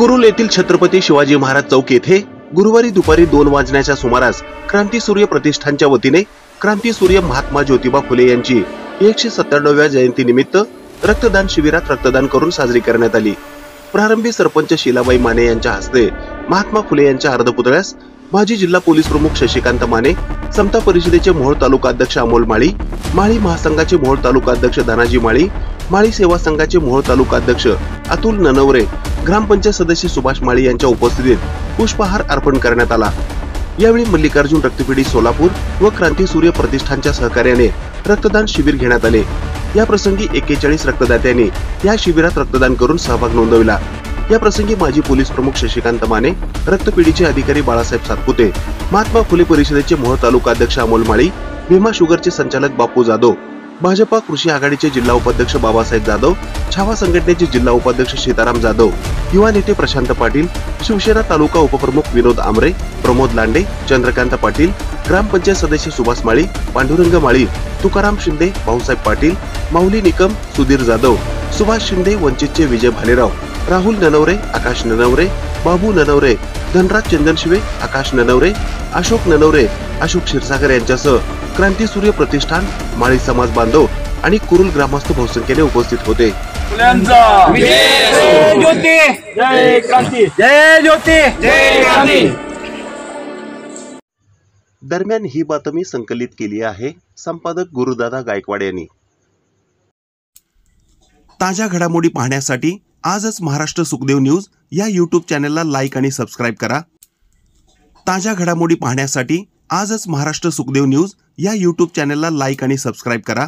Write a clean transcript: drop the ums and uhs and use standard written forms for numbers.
कुरुल येथील छत्रपती शिवाजी महाराज चौक येथे गुरुवारी दुपारी 2 वाजण्याच्या सुमारास क्रांतीसूर्य प्रतिष्ठानच्या वतीने क्रांतीसूर्य महात्मा ज्योतिबा फुले यांची 197व्या जयंतीनिमित्त रक्तदान शिबिरात रक्तदान करून साजरी करण्यात आली। प्रारंभी सरपंच शीलाबाई माने यांच्या हस्ते महात्मा फुले यांच्या अर्धपुतळ्यास माजी जिल्हा पोलीस प्रमुख शशिकांत माने, समता परिषदेचे मोहोळ तालुका अध्यक्ष अमोल माळी, माळी महासंघाचे मोहोळ तालुका अध्यक्ष दानाजी माळी, माळी सेवा संघाचे मोहोळ तालुका अध्यक्ष अतुल ननवरे, ग्रामपंचायत सदस्य सुभाष माळी यांच्या उपस्थितीत पुष्पहार अर्पण करण्यात आला। यावेळी मल्लिकार्जुन रक्तपेढी सोलापूर व क्रांतीसूर्य प्रतिष्ठानच्या सहकार्याने रक्तदान शिबिर घेण्यात आले। या प्रसंगी 41 रक्तदात्यांनी या शिबिरात रक्तदान करून सहभाग नोंदविला। या प्रसंगी माजी पोलीस प्रमुख शशिकांत माने, रक्तपेढीचे अधिकारी बाळासाहेब सातपुते, महात्मा फुले परिषदेचे मोहोळ तालुका अध्यक्ष अमोल माळी, भीमा शुगरचे संचालक बापू जाधव, भाजपा कृषी आघाडीचे जिल्हा उपाध्यक्ष बाबासाहेब जाधव, छावा संघटनेचे जिल्हा उपाध्यक्ष सीताराम जाधव, युवा नेते प्रशांत पाटील, शिवसेना तालुका उपप्रमुख विनोद आमरे, प्रमोद लांडे, चंद्रकांत पाटील, ग्रामपंचायत सदस्य सुभाष माळी, पांडुरंग माळी, तुकाराम शिंदे, भाऊसाहेब पाटील, माऊली निकम, सुधीर जाधव, सुभाष शिंदे, वंचितचे विजय भालेराव, राहुल ननवरे, आकाश ननवरे, बाबू ननवरे, धनराज चंदनशिवे, आकाश ननवरे, अशोक ननवरे, अशोक क्षीरसागर यांच्यासह क्रांतीसूर्य प्रतिष्ठान, माळी समाज बांधव आणि कुरुल ग्रामस्थ बहुसंख्येने उपस्थित होते। दरम्यान ही बातमी संकलित केली आहे संपादक गुरुदादा गायकवाड यांनी। ताज्या घडामोडी पाहण्यासाठी आजच महाराष्ट्र सुखदेव न्यूज या यूट्यूब चॅनलला लाईक आणि सबस्क्राईब करा। ताज्या घडामोडी पाहण्यासाठी आजच महाराष्ट्र सुखदेव न्यूज या यूट्यूब चॅनलला लाईक आणि सबस्क्राईब करा।